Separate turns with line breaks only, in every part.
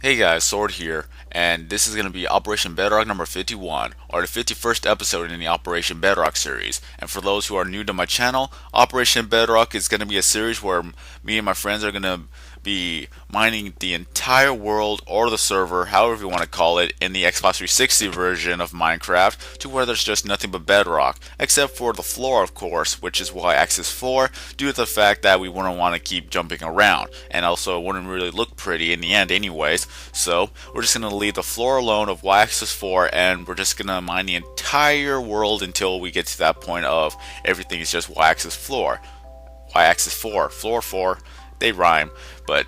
Hey guys, Sword here, and this is going to be Operation Bedrock number 51, or the 51st episode in the Operation Bedrock series. And for those who are new to my channel, Operation Bedrock is going to be a series where me and my friends are going to be mining the entire world or the server, however you want to call it, in the Xbox 360 version of Minecraft to where there's just nothing but bedrock, except for the floor, of course, which is y-axis 4, due to the fact that we wouldn't want to keep jumping around, and also it wouldn't really look pretty in the end anyways. So we're just going to leave the floor alone of y-axis 4, and we're just going to mine the entire world until we get to that point of everything is just y-axis floor. Y-axis 4, floor 4, they rhyme, but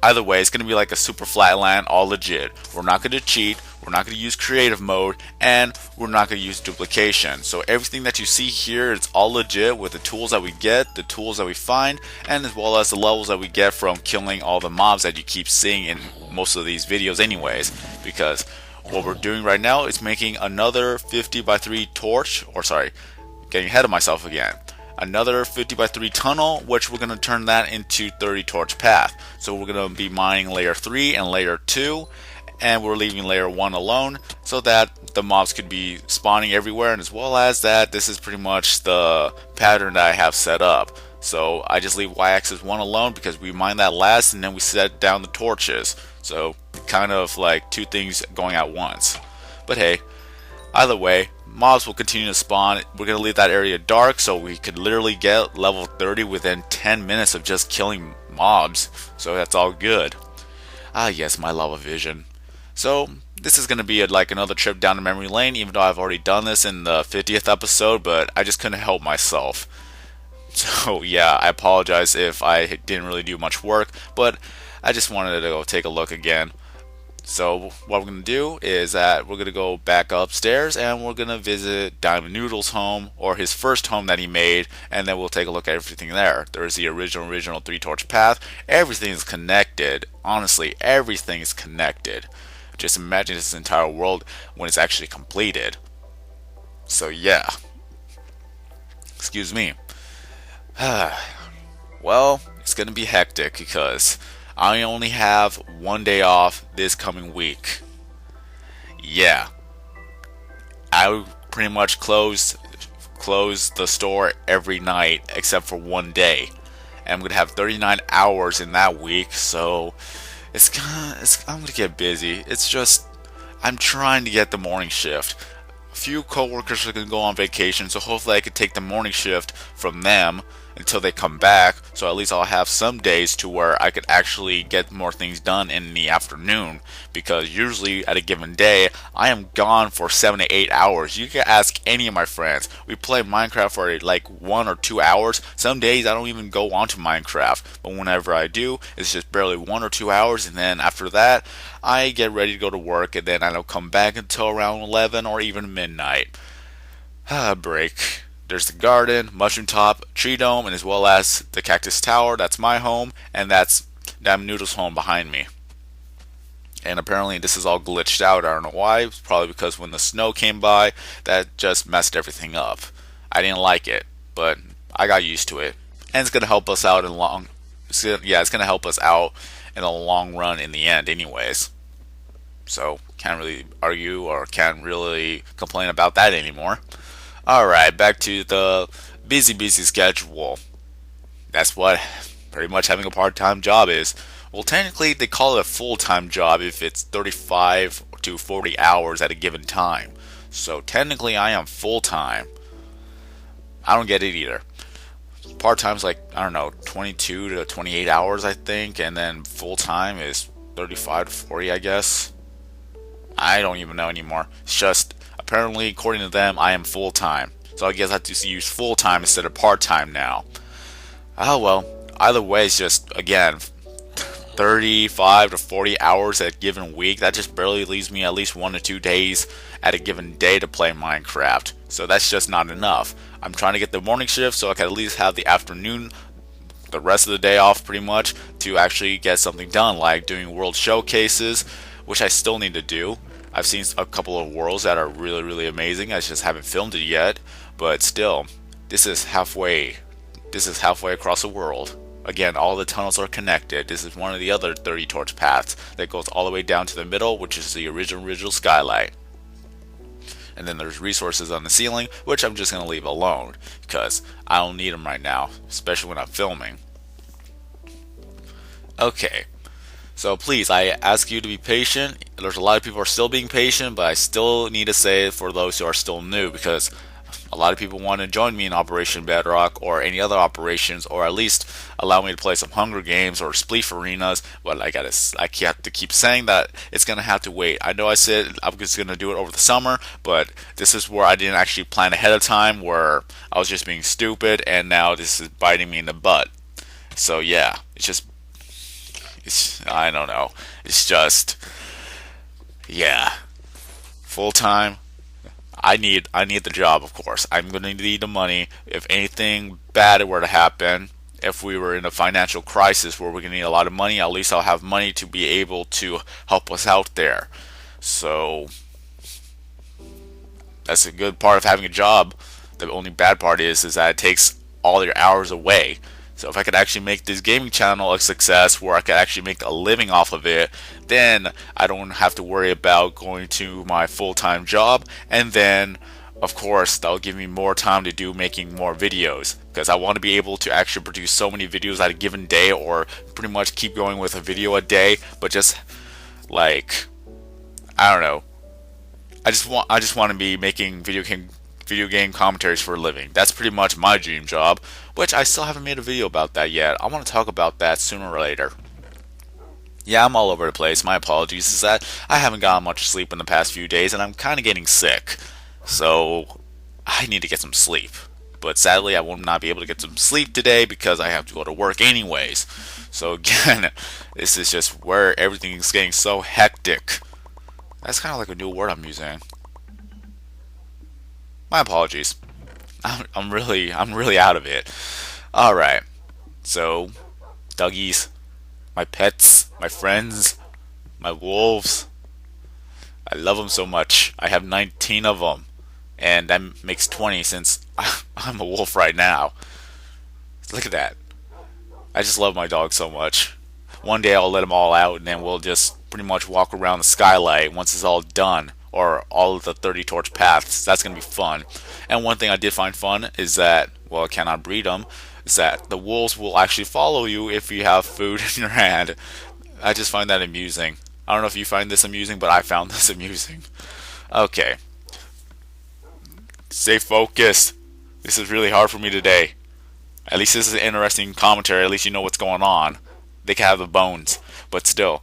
either way, it's going to be like a super flat land, all legit. We're not going to cheat, we're not going to use creative mode, and we're not going to use duplication. So everything that you see here, it's all legit with the tools that we get, the tools that we find, and as well as the levels that we get from killing all the mobs that you keep seeing in most of these videos anyways. Because what we're doing right now is making another 50 by 3 torch, or sorry, getting ahead of myself again. Another 50 by 3 tunnel, which we're going to turn that into 30 torch path. So we're going to be mining layer 3 and layer 2, and we're leaving layer 1 alone so that the mobs could be spawning everywhere, and as well as that this is pretty much the pattern that I have set up. So I just leave y-axis 1 alone because we mine that last and then we set down the torches. So kind of like two things going at once. But hey, either way, mobs will continue to spawn. We're going to leave that area dark so we could literally get level 30 within 10 minutes of just killing mobs. So that's all good. Ah yes, my lava vision. So this is going to be like another trip down the memory lane, even though I've already done this in the 50th episode, but I just couldn't help myself. So yeah, I apologize if I didn't really do much work, but I just wanted to go take a look again. So what we're going to do is that we're going to go back upstairs and we're going to visit Diamond Noodle's home, or his first home that he made, and then we'll take a look at everything there. There's the original 3 torch path. Everything is connected. Honestly, everything is connected. Just imagine this entire world when it's actually completed. So yeah. Excuse me. Well, it's going to be hectic because I only have one day off this coming week. Yeah, I pretty much close the store every night except for one day, and I'm gonna have 39 hours in that week. So I'm gonna get busy. It's just I'm trying to get the morning shift. A few coworkers are gonna go on vacation, so hopefully I could take the morning shift from them until they come back, so at least I'll have some days to where I could actually get more things done in the afternoon, because usually at a given day I am gone for 7 to 8 hours. You can ask any of my friends. We play Minecraft for like 1 or 2 hours. Some days I don't even go onto Minecraft, but whenever I do, it's just barely 1 or 2 hours, and then after that I get ready to go to work, and then I don't come back until around 11 or even midnight. Break. There's the garden, mushroom top, tree dome, and as well as the cactus tower. That's my home, and that's Diamond Noodle's home behind me. And apparently this is all glitched out. I don't know why. It's probably because when the snow came by, that just messed everything up. I didn't like it, but I got used to it. And it's gonna help us out in it's gonna help us out in the long run in the end, anyways. So can't really argue or can't really complain about that anymore. Alright, back to the busy schedule. That's what pretty much having a part-time job is. Well, technically they call it a full-time job if it's 35 to 40 hours at a given time. So technically I am full-time. I don't get it either. Part-time's like, I don't know, 22 to 28 hours I think, and then full-time is 35 to 40 I guess. I don't even know anymore. It's just apparently, according to them, I am full-time. So I guess I have to use full-time instead of part-time now. Oh well, either way, it's just, again, 35 to 40 hours at a given week. That just barely leaves me at least 1 to 2 days at a given day to play Minecraft. So that's just not enough. I'm trying to get the morning shift so I can at least have the afternoon, the rest of the day off pretty much, to actually get something done, like doing world showcases, which I still need to do. I've seen a couple of worlds that are really amazing. I just haven't filmed it yet, but still, this is halfway across the world. Again, all the tunnels are connected. This is one of the other 30 torch paths that goes all the way down to the middle, which is the original skylight. And then there's resources on the ceiling, which I'm just going to leave alone because I don't need them right now, especially when I'm filming. Okay, so please, I ask you to be patient. There's a lot of people who are still being patient, but I still need to say it for those who are still new, because a lot of people want to join me in Operation Bedrock or any other operations, or at least allow me to play some Hunger Games or Spleef Arenas. But I have to keep saying that it's gonna have to wait. I know I said I'm just gonna do it over the summer, but this is where I didn't actually plan ahead of time, where I was just being stupid, and now this is biting me in the butt. So yeah, I don't know. It's just, yeah, full time. I need the job, of course. I'm gonna need the money. If anything bad were to happen, if we were in a financial crisis where we're gonna need a lot of money, at least I'll have money to be able to help us out there. So that's a good part of having a job. The only bad part is that it takes all your hours away. So if I could actually make this gaming channel a success where I could actually make a living off of it, then I don't have to worry about going to my full-time job. And then, of course, that'll give me more time to do making more videos, because I want to be able to actually produce so many videos at a given day, or pretty much keep going with a video a day, but just like, I don't know. I just want to be making video game commentaries for a living. That's pretty much my dream job, which I still haven't made a video about that yet. I want to talk about that sooner or later. Yeah, I'm all over the place. My apologies. Is that I haven't gotten much sleep in the past few days, and I'm kind of getting sick. So I need to get some sleep. But sadly, I will not be able to get some sleep today because I have to go to work anyways. So again, this is just where everything is getting so hectic. That's kind of like a new word I'm using. My apologies. I'm really out of it. All right. So, doggies, my pets, my friends, my wolves. I love them so much. I have 19 of them, and that makes 20 since I'm a wolf right now. Look at that. I just love my dog so much. One day I'll let them all out, and then we'll just pretty much walk around the skylight once it's all done, or all of the 30 torch paths. That's going to be fun. And one thing I did find fun is that, well, I cannot breed them, is that the wolves will actually follow you if you have food in your hand. I just find that amusing. I don't know if you find this amusing, but I found this amusing. Okay. Stay focused. This is really hard for me today. At least this is an interesting commentary. At least you know what's going on. They can have the bones. But still,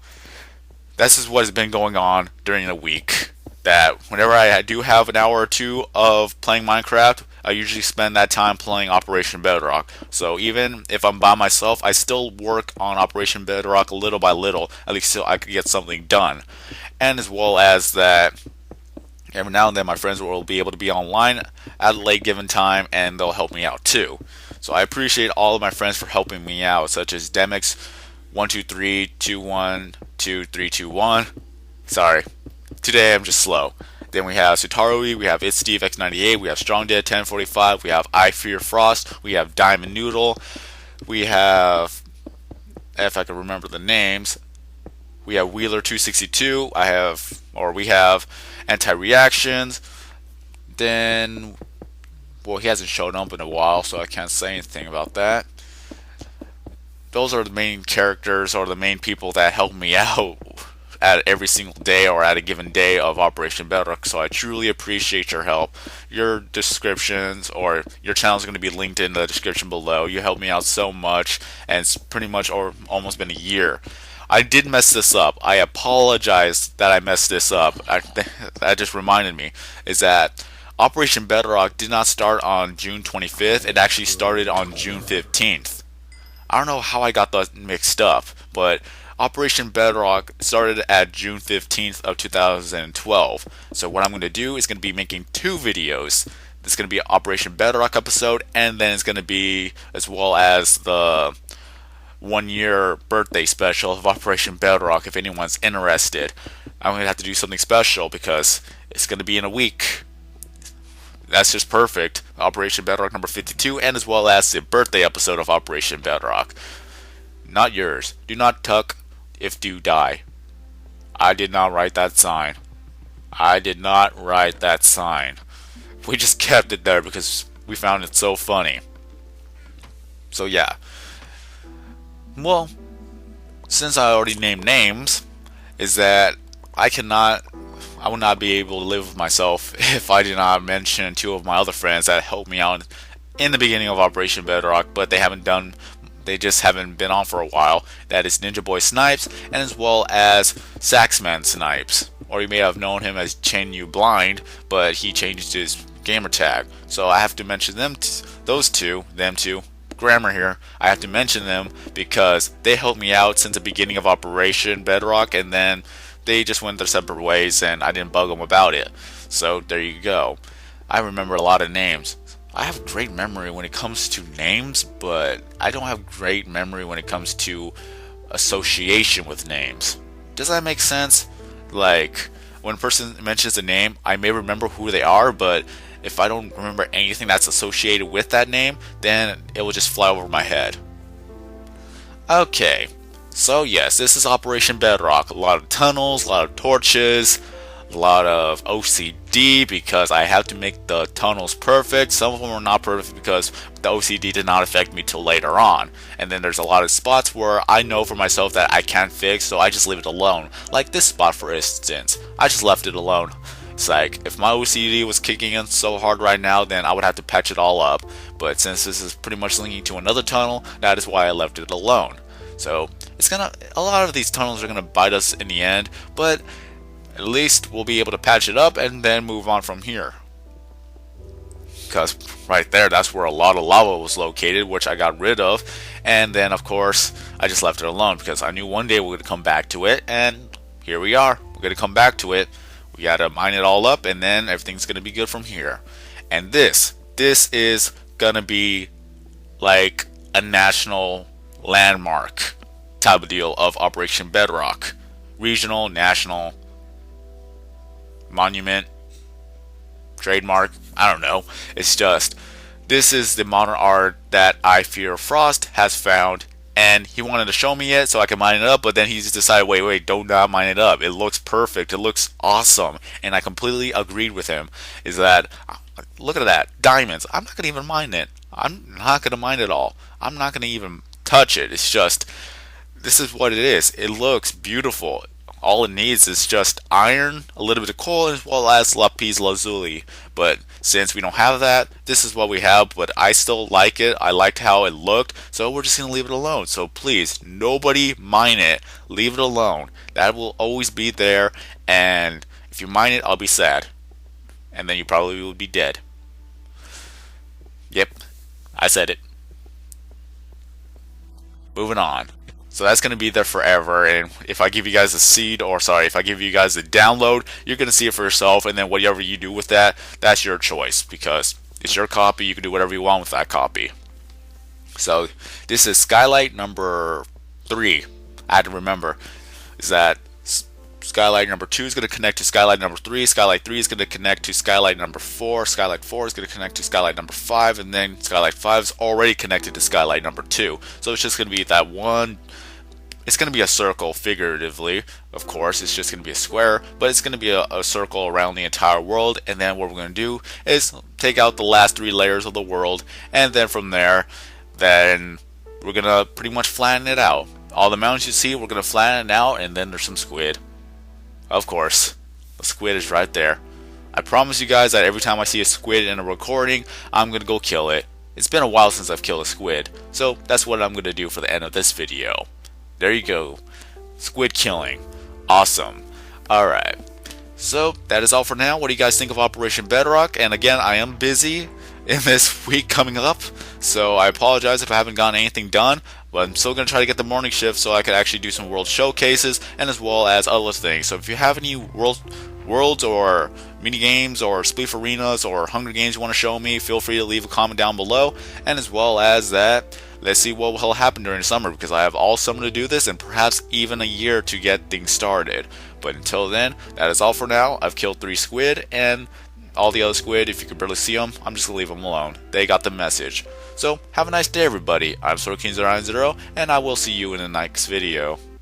this is what has been going on during the week. That whenever I do have an hour or two of playing Minecraft, I usually spend that time playing Operation Bedrock. So even if I'm by myself, I still work on Operation Bedrock little by little, at least so I could get something done. And as well as that, every now and then my friends will be able to be online at a late given time, and they'll help me out too. So I appreciate all of my friends for helping me out, such as Demix1232122321. Sorry. Today I'm just slow. Then we have Sutarui, we have It's Steve X98, we have Strongdead 1045, we have I Fear Frost, we have Diamond Noodle, we have, if I can remember the names, we have Wheeler 262, we have Anti-Reactions. Then, well, he hasn't shown up in a while, so I can't say anything about that. Those are the main characters, or the main people that help me out at every single day, or at a given day of Operation Bedrock. So I truly appreciate your help. Your descriptions, or your channel is going to be linked in the description below. You helped me out so much, and it's pretty much almost been a year. I did mess this up. I apologize that I messed this up. That just reminded me, is that Operation Bedrock did not start on June 25th. It actually started on June 15th. I don't know how I got that mixed up, but Operation Bedrock started at June 15th of 2012. So what I'm going to do is going to be making two videos. There's going to be an Operation Bedrock episode, and then it's going to be as well as the 1-year birthday special of Operation Bedrock if anyone's interested. I'm going to have to do something special because it's going to be in a week. That's just perfect. Operation Bedrock number 52, and as well as the birthday episode of Operation Bedrock. not yours. Do not tuck if do die. I did not write that sign. I did not write that sign. We just kept it there because we found it so funny. So yeah. Well, since I already named names, is that I would not be able to live with myself if I did not mention two of my other friends that helped me out in the beginning of Operation Bedrock, but they just haven't been on for a while. That is Ninja Boy Snipes, and as well as Saxman Snipes. Or you may have known him as Chain You Blind, but he changed his gamer tag. So I have to mention them two. Grammar here. I have to mention them because they helped me out since the beginning of Operation Bedrock, and then they just went their separate ways, and I didn't bug them about it. So there you go. I remember a lot of names. I have great memory when it comes to names, but I don't have great memory when it comes to association with names. Does that make sense? Like, when a person mentions a name, I may remember who they are, but if I don't remember anything that's associated with that name, then it will just fly over my head. Okay, so yes, this is Operation Bedrock. A lot of tunnels, a lot of torches, a lot of OCD because I have to make the tunnels perfect. Some of them are not perfect because the OCD did not affect me till later on. And then there's a lot of spots where I know for myself that I can't fix, so I just leave it alone. Like this spot, for instance. I just left it alone. It's like, if my OCD was kicking in so hard right now, then I would have to patch it all up. But since this is pretty much linking to another tunnel, that is why I left it alone. So, a lot of these tunnels are gonna bite us in the end, but at least we'll be able to patch it up and then move on from here. Because right there, that's where a lot of lava was located, which I got rid of. And then, of course, I just left it alone because I knew one day we were going to come back to it. And here we are. We're going to come back to it. We got to mine it all up, and then everything's going to be good from here. And this is going to be like a national landmark type of deal of Operation Bedrock. Regional, national, monument, trademark, I don't know. It's just, this is the modern art that I Fear Frost has found, and he wanted to show me it so I can mine it up, but then he's decided, wait, don't not mine it up. It looks perfect, it looks awesome, and I completely agreed with him. Is that, look at that, diamonds. I'm not going to even mine it. I'm not going to mine it all. I'm not going to even touch it. It's just, this is what it is. It looks beautiful. All it needs is just iron, a little bit of coal, as well as lapis lazuli. But since we don't have that, this is what we have. But I still like it. I liked how it looked. So we're just going to leave it alone. So please, nobody mine it. Leave it alone. That will always be there. And if you mine it, I'll be sad. And then you probably will be dead. Yep, I said it. Moving on. So that's going to be there forever, and if I give you guys a seed, if I give you guys a download, you're going to see it for yourself, and then whatever you do with that, that's your choice, because it's your copy. You can do whatever you want with that copy. So this is skylight number 3. I had to remember, is that skylight number 2 is going to connect to skylight number 3, skylight 3 is going to connect to skylight number 4, skylight 4 is going to connect to skylight number 5, and then skylight 5 is already connected to skylight number 2. So it's just going to be that one. It's going to be a circle, figuratively, of course. It's just going to be a square, but it's going to be a circle around the entire world. And then what we're going to do is take out the last 3 layers of the world, and then from there, then we're going to pretty much flatten it out. All the mountains you see, we're going to flatten it out, and then there's some squid. Of course, the squid is right there. I promise you guys that every time I see a squid in a recording, I'm going to go kill it. It's been a while since I've killed a squid, so that's what I'm going to do for the end of this video. There you go. Squid killing. Awesome. Alright. So, that is all for now. What do you guys think of Operation Bedrock? And again, I am busy in this week coming up, so I apologize if I haven't gotten anything done, but I'm still going to try to get the morning shift so I could actually do some world showcases, and as well as other things. So if you have any worlds or mini games or spleef arenas or Hunger Games you want to show me, feel free to leave a comment down below. And as well as that, let's see what will happen during the summer, because I have all summer to do this and perhaps even a year to get things started. But until then, that is all for now. I've killed 3 squid, and all the other squid, if you can barely see them, I'm just gonna leave them alone. They got the message. So have a nice day, everybody. I'm SorkingZero90, and I will see you in the next video.